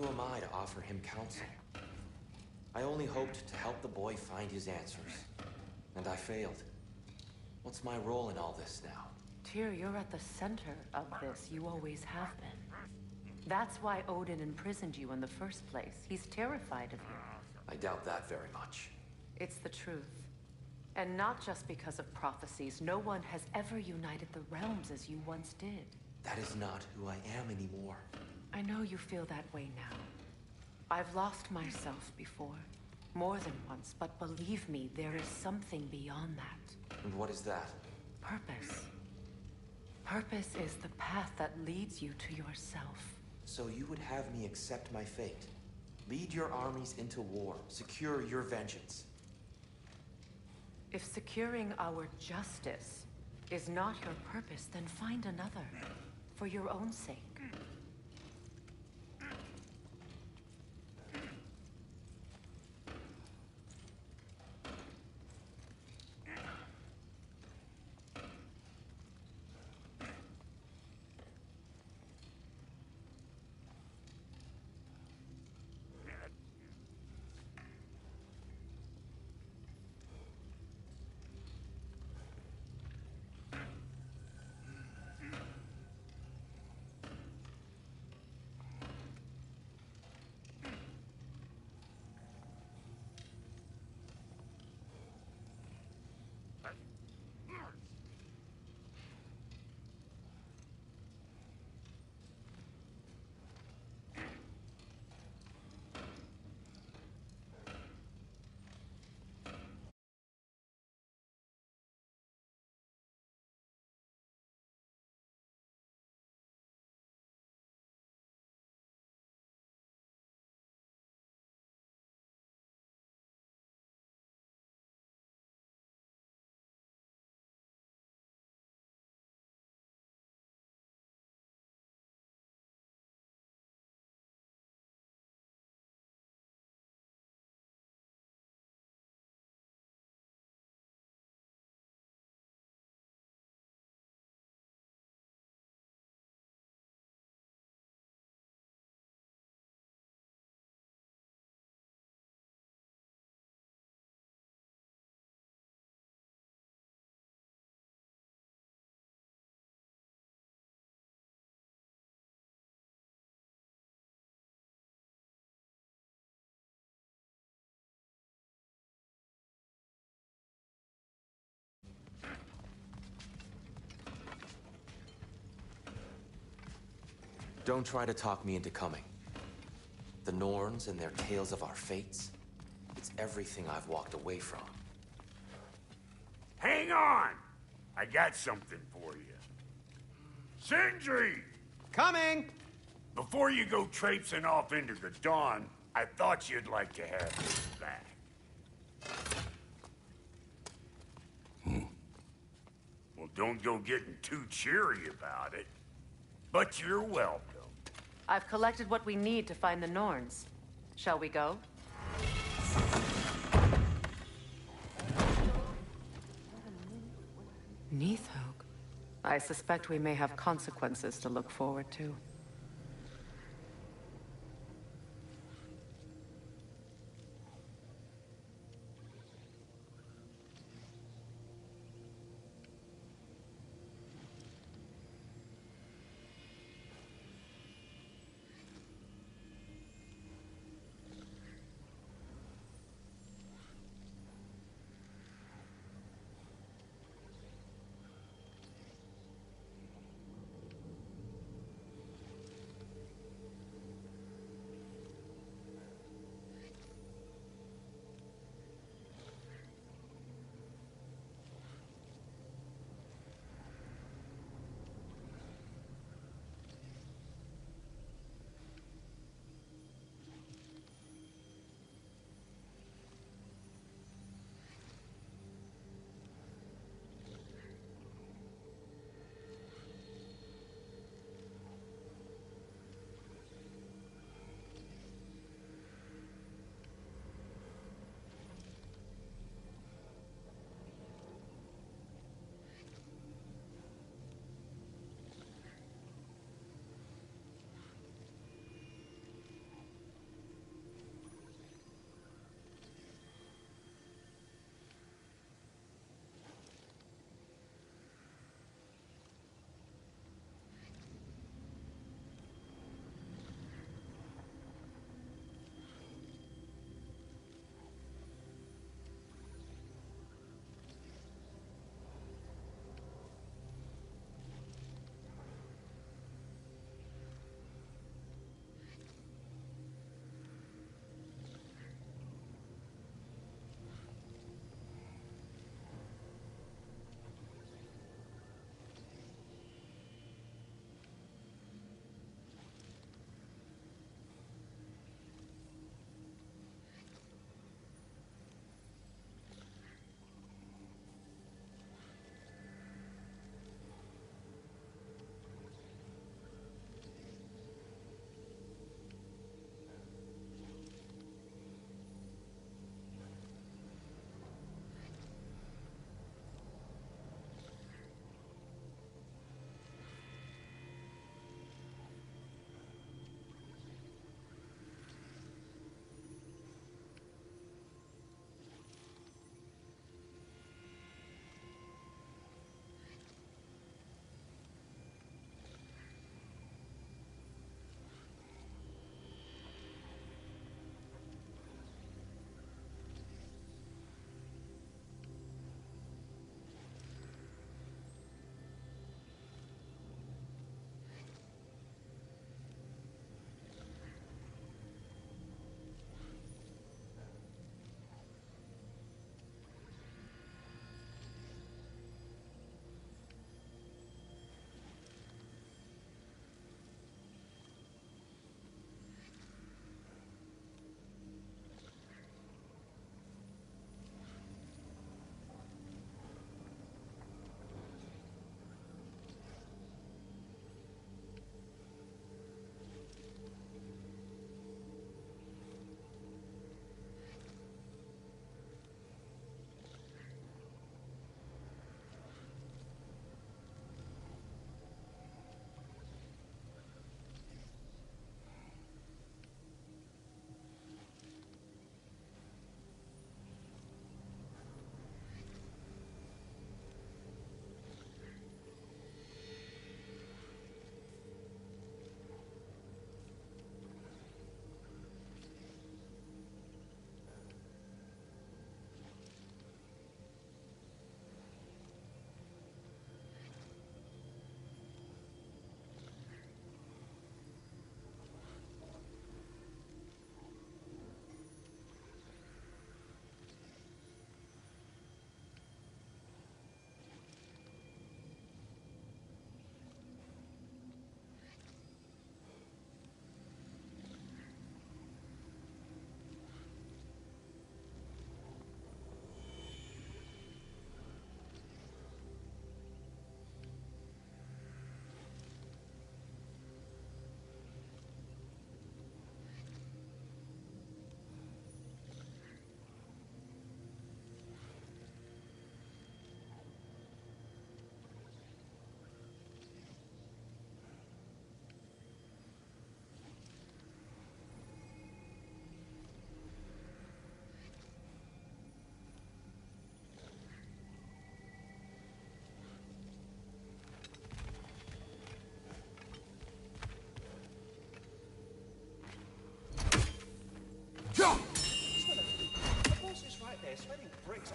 Who am I to offer him counsel? I only hoped to help the boy find his answers. And I failed. What's my role in all this now? Tyr, you're at the center of this. You always have been. That's why Odin imprisoned you in the first place. He's terrified of you. I doubt that very much. It's the truth. And not just because of prophecies. No one has ever united the realms as you once did. That is not who I am anymore. I know you feel that way now. I've lost myself before. More than once, but believe me, there is something beyond that. And what is that? Purpose. Purpose is the path that leads you to yourself. So you would have me accept my fate? Lead your armies into war, secure your vengeance. If securing our justice is not your purpose, then find another. For your own sake. Don't try to talk me into coming. The Norns and their tales of our fates, it's everything I've walked away from. Hang on! I got something for you. Sindri! Coming! Before you go traipsing off into the dawn, I thought you'd like to have this back. Well, don't go getting too cheery about it. But you're welcome. I've collected what we need to find the Norns. Shall we go? Neathog. I suspect we may have consequences to look forward to.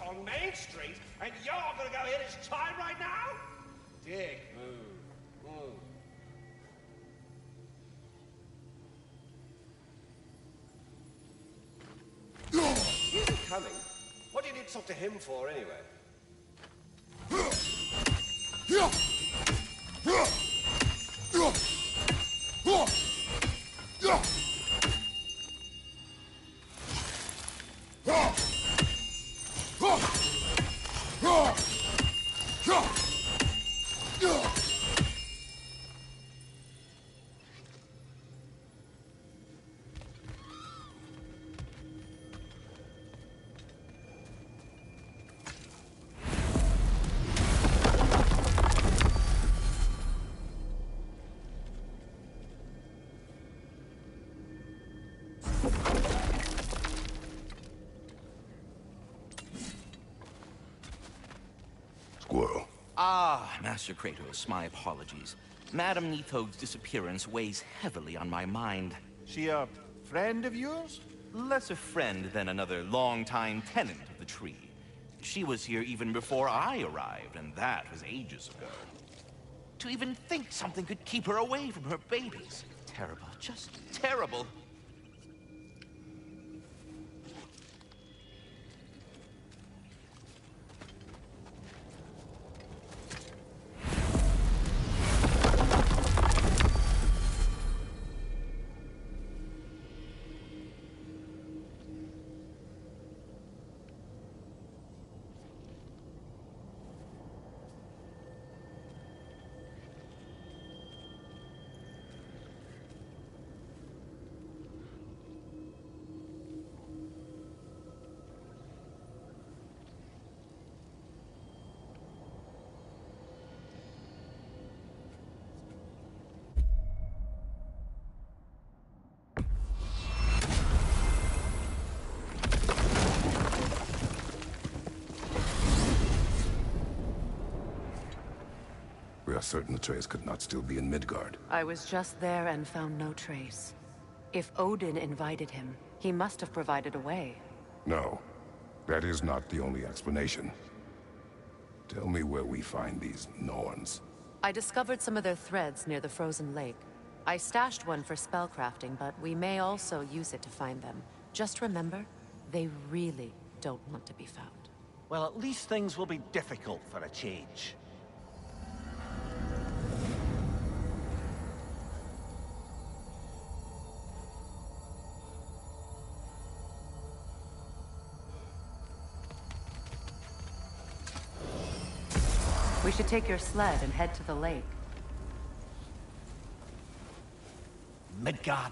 on Main Street, and you're gonna go hit his time right now? Dick move. He isn't coming. What do you need to talk to him for, anyway? Squirrel. Ah, Master Kratos, my apologies. Madame Nitho's disappearance weighs heavily on my mind. She a friend of yours? Less a friend than another longtime tenant of the tree. She was here even before I arrived, and that was ages ago. To even think something could keep her away from her babies. Terrible, just terrible. We are certain the trace could not still be in Midgard. I was just there and found no trace. If Odin invited him, he must have provided a way. No, that is not the only explanation. Tell me where we find these Norns. I discovered some of their threads near the frozen lake. I stashed one for spellcrafting, but we may also use it to find them. Just remember, they really don't want to be found. Well, at least things will be difficult for a change. We should take your sled and head to the lake. Midgard.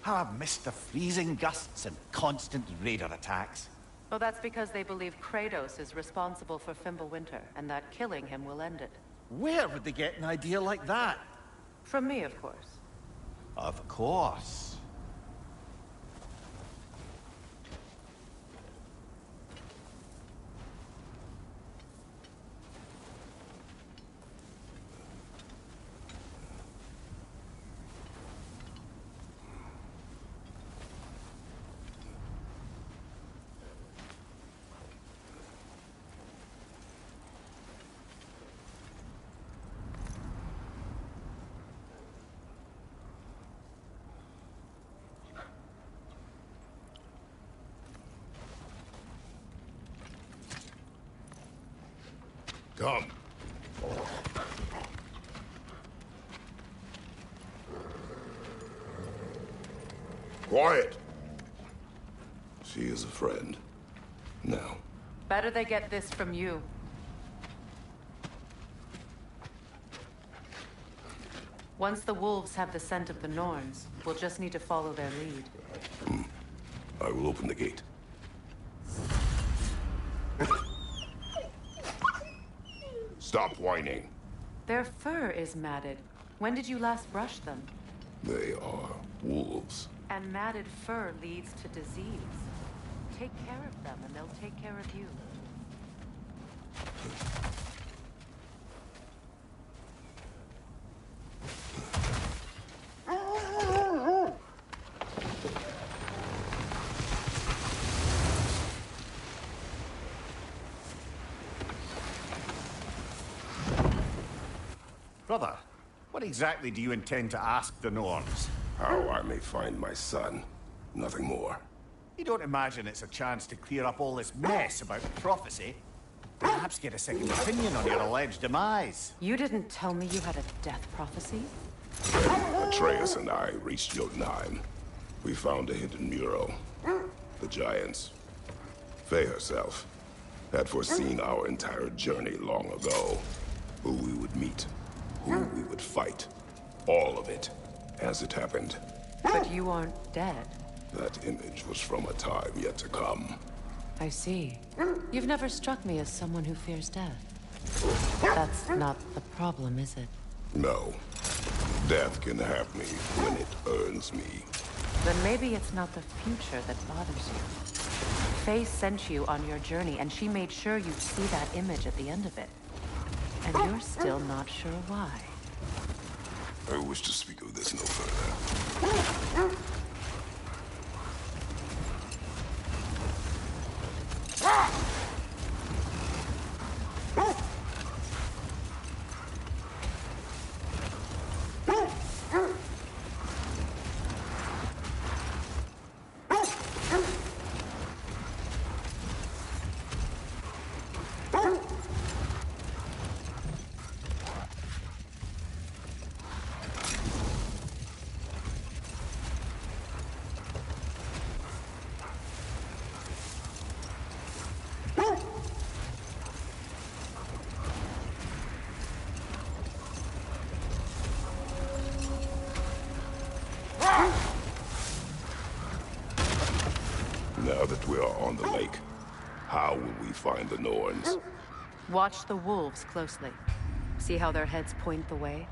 How I've missed the freezing gusts and constant raider attacks. Oh, that's because they believe Kratos is responsible for Fimbulwinter, and that killing him will end it. Where would they get an idea like that? From me, of course. Of course. Come. Quiet. She is a friend. Now. Better they get this from you. Once the wolves have the scent of the Norns, we'll just need to follow their lead. I will open the gate. Stop whining. Their fur is matted. When did you last brush them? They are wolves. And matted fur leads to disease. Take care of them, and they'll take care of you. Brother, what exactly do you intend to ask the Norns? How I may find my son. Nothing more. You don't imagine it's a chance to clear up all this mess about prophecy? Perhaps get a second opinion on your alleged demise. You didn't tell me you had a death prophecy? Atreus and I reached Jotunheim. We found a hidden mural. The Giants. Faye herself had foreseen our entire journey long ago. Who we would meet, who we would fight. All of it, as it happened. But you aren't dead. That image was from a time yet to come. I see. You've never struck me as someone who fears death. That's not the problem, is it? No. Death can have me when it earns me. Then maybe it's not the future that bothers you. Faye sent you on your journey, and she made sure you'd see that image at the end of it. And you're still not sure why. I wish to speak of this no further. Now that we are on the lake, how will we find the Norns? Watch the wolves closely. See how their heads point the way?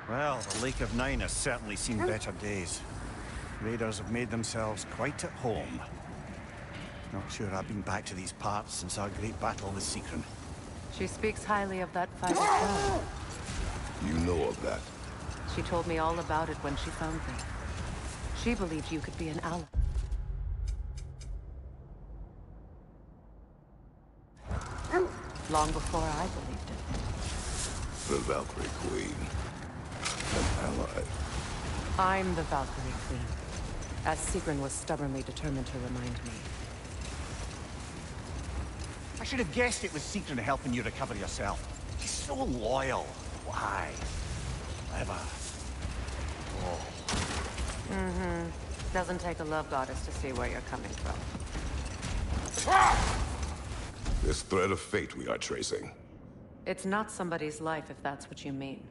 Well, the Lake of Nine has certainly seen better days. Raiders have made themselves quite at home. Not sure I've been back to these parts since our great battle with Secret. She speaks highly of that fight as well. You know of that? She told me all about it when she found me. She believed you could be an ally. Long before I believed it. The Valkyrie Queen. An ally. I'm the Valkyrie Queen, as Sigrun was stubbornly determined to remind me. I should have guessed it was Secret helping you recover yourself. She's so loyal. Why? Clever. Oh. Doesn't take a love goddess to see where you're coming from. This thread of fate we are tracing. It's not somebody's life, if that's what you mean.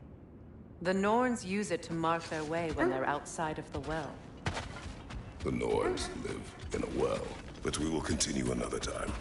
The Norns use it to mark their way when they're outside of the well. The Norns live in a well, but we will continue another time.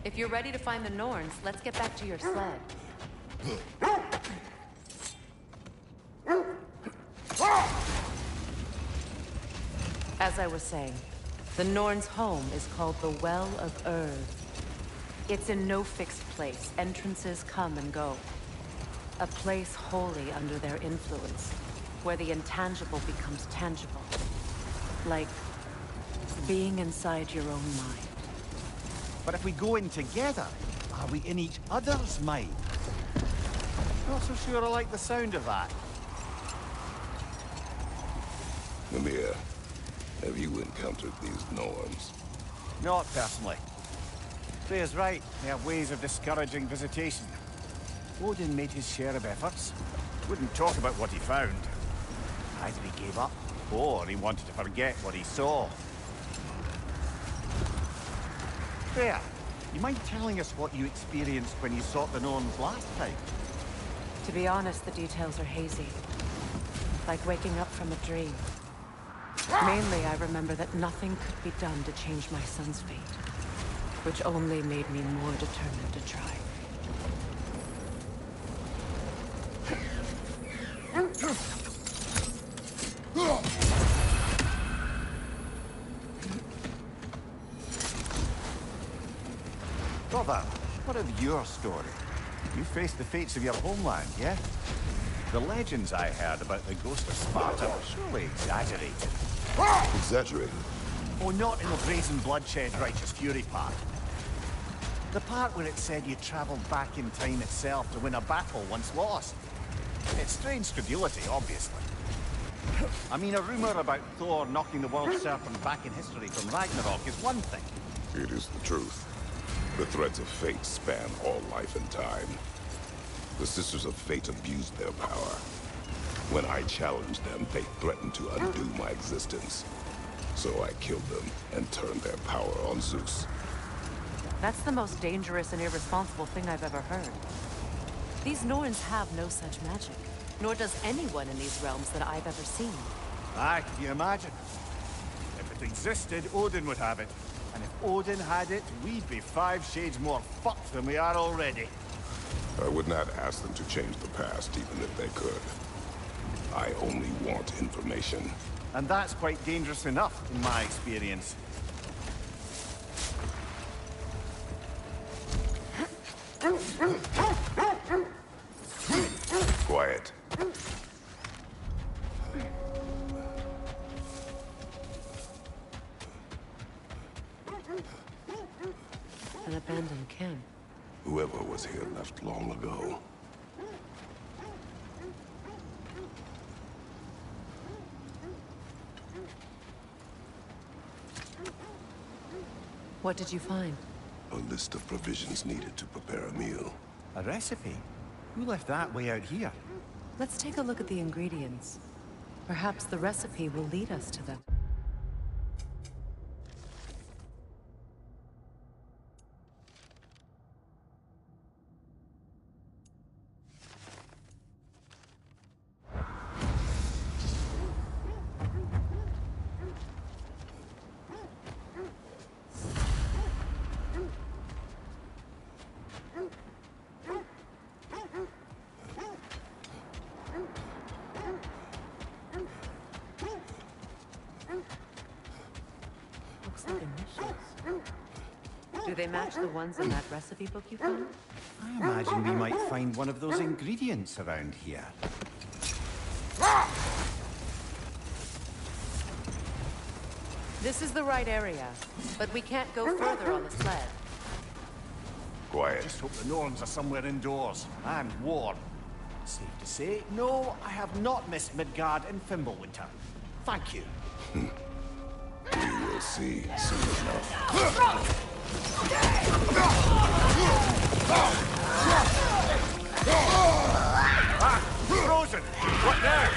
If you're ready to find the Norns, let's get back to your sled. As I was saying, the Norns' home is called the Well of Erd. It's in no fixed place. Entrances come and go. A place wholly under their influence, where the intangible becomes tangible. Like being inside your own mind. But if we go in together, are we in each other's mind? Not so sure I like the sound of that. Mimir, have you encountered these Norns? Not personally. Freya's right. They have ways of discouraging visitation. Odin made his share of efforts. Wouldn't talk about what he found. Either he gave up, or he wanted to forget what he saw. Freya, you mind telling us what you experienced when you sought the Norns last time? To be honest, the details are hazy. Like waking up from a dream. Mainly, I remember that nothing could be done to change my son's fate. Which only made me more determined to try. Brother, what of your story? You faced the fates of your homeland, yeah? The legends I heard about the ghost of Sparta were surely exaggerated. Exaggerated? Oh, not in the brazen bloodshed righteous fury part. The part where it said you traveled back in time itself to win a battle once lost. It's strange credulity, obviously. I mean, a rumor about Thor knocking the world serpent back in history from Ragnarok is one thing. It is the truth. The threads of fate span all life and time. The Sisters of Fate abused their power. When I challenged them, they threatened to undo my existence. So I killed them and turned their power on Zeus. That's the most dangerous and irresponsible thing I've ever heard. These Norns have no such magic, nor does anyone in these realms that I've ever seen. Aye, can you imagine? If it existed, Odin would have it. And if Odin had it, we'd be 5 shades more fucked than we are already. I would not ask them to change the past, even if they could. I only want information. And that's quite dangerous enough, in my experience. Quiet. An abandoned camp. Whoever was here left long ago. What did you find? A list of provisions needed to prepare a meal. A recipe? Who left that way out here? Let's take a look at the ingredients. Perhaps the recipe will lead us to them. Looks like initials. Do they match the ones in that recipe book you found? I imagine we might find one of those ingredients around here. This is the right area, but we can't go further on the sled. Quiet. Just hope the Norns are somewhere indoors and warm. Safe to say, no, I have not missed Midgard and Fimbulwinter. Thank you. We will see soon enough. Ah! Frozen! What now?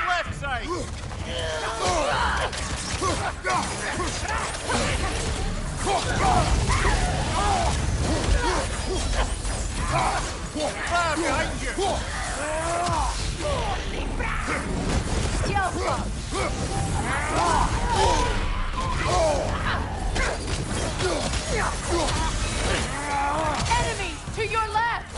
Left side! Fire behind you! Enemy to your left!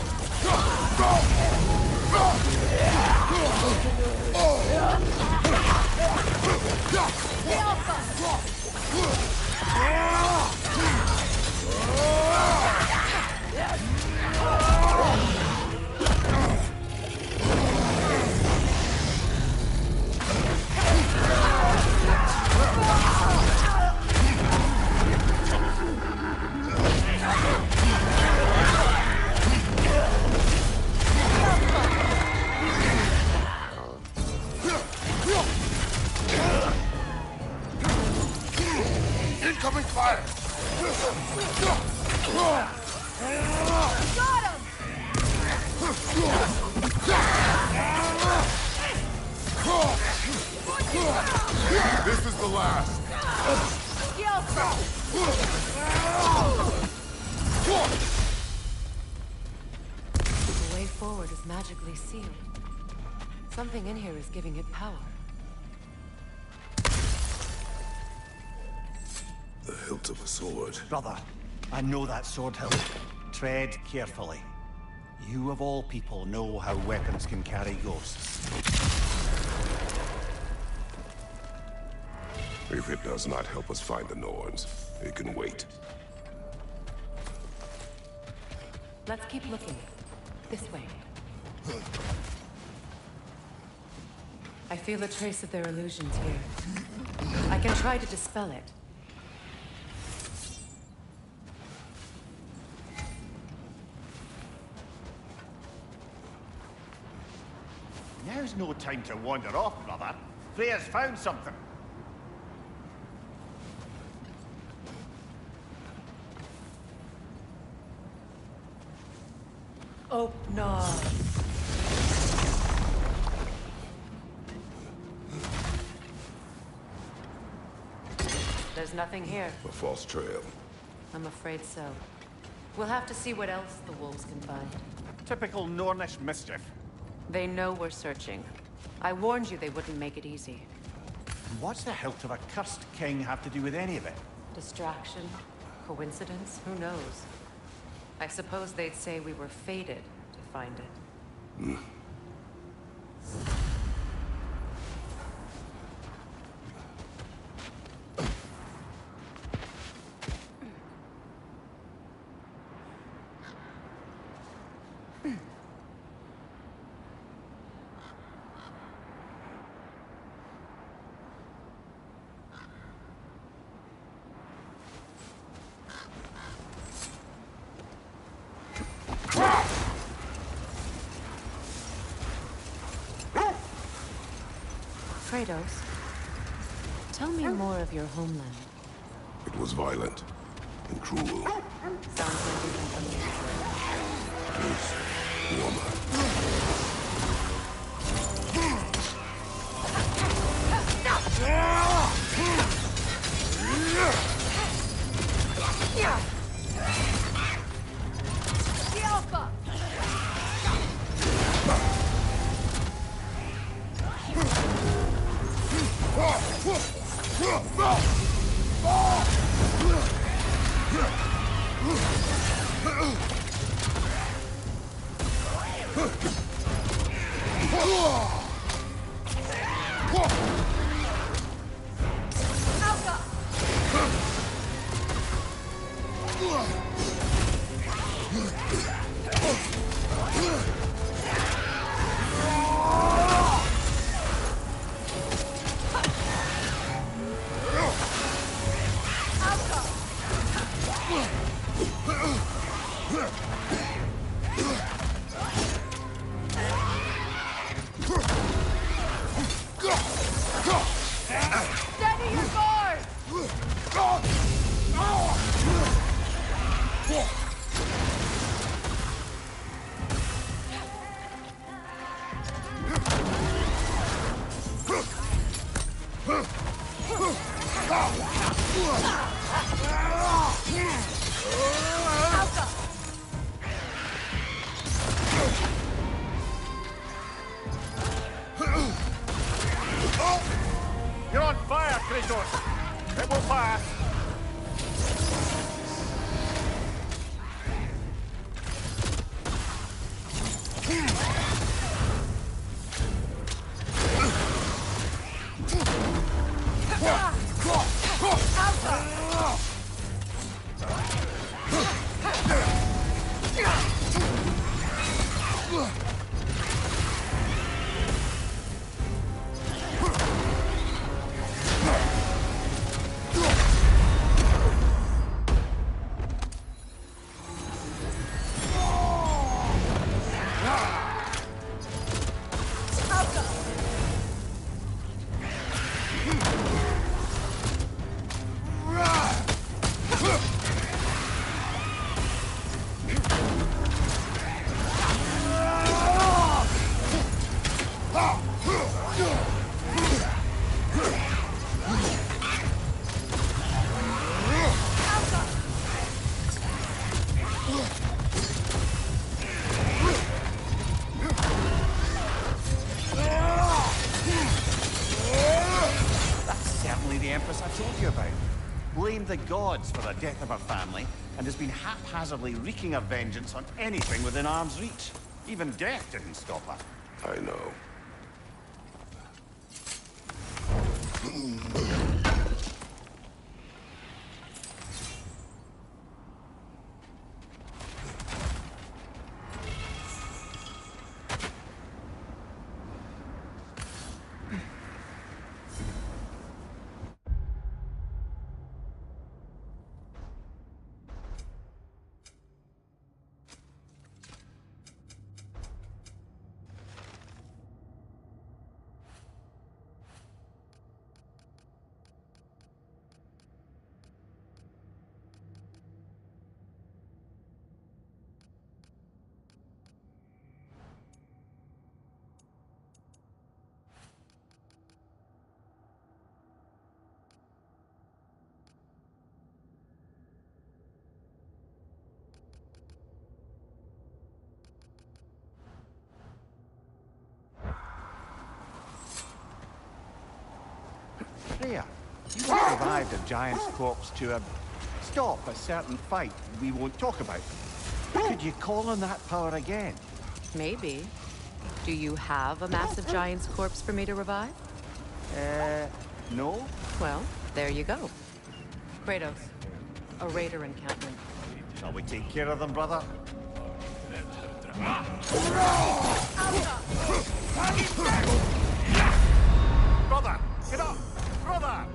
Incoming fire! Got him! This is the last! The way forward is magically sealed. Something in here is giving it power. The hilt of a sword. Brother, I know that sword hilt. Tread carefully. You of all people know how weapons can carry ghosts. If it does not help us find the Norns, it can wait. Let's keep looking. This way. I feel a trace of their illusions here. I can try to dispel it. Now's no time to wander off, brother. Freya's found something. Oh, no. There's nothing here. A false trail. I'm afraid so. We'll have to see what else the wolves can find. Typical Nornish mischief. They know we're searching. I warned you they wouldn't make it easy. And what's the hilt of a cursed king have to do with any of it? Distraction? Coincidence? Who knows? I suppose they'd say we were fated to find it. Kratos, tell me more of your homeland. It was violent and cruel. Sounds like you can come This woman. You're on fire, Kratos! It will pass! Blamed the gods for the death of her family, and has been haphazardly wreaking her vengeance on anything within arm's reach. Even death didn't stop her. I know. Freya, you once revived a giant's corpse to stop a certain fight we won't talk about. Could you call on that power again? Maybe. Do you have a massive giant's corpse for me to revive? No? Well, there you go. Kratos, a raider encampment. Shall we take care of them, brother? Brother! Get up! Brother!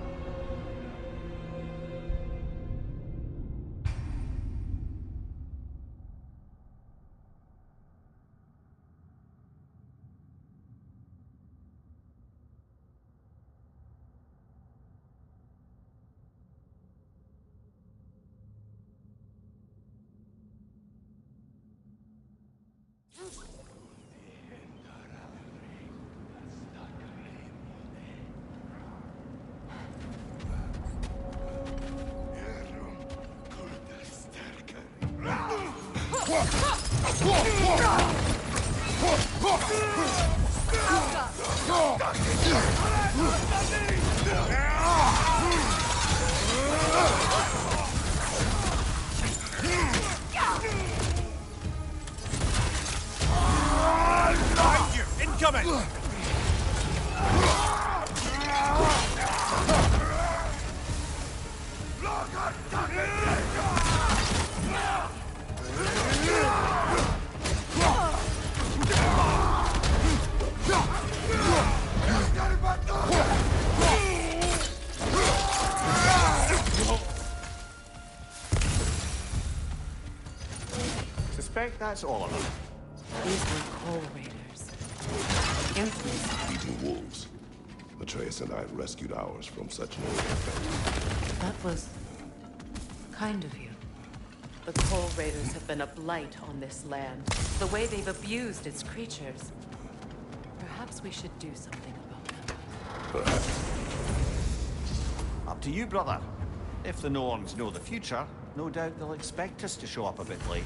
Behind you! Incoming! Suspect that's all of them. These were coal raiders. Infamous. Eating wolves. Atreus and I rescued ours from such no effect. That was kind of you. The coal raiders have been a blight on this land. The way they've abused its creatures. Perhaps we should do something about them. Perhaps. Up to you, brother. If the Norns know the future, no doubt they'll expect us to show up a bit late.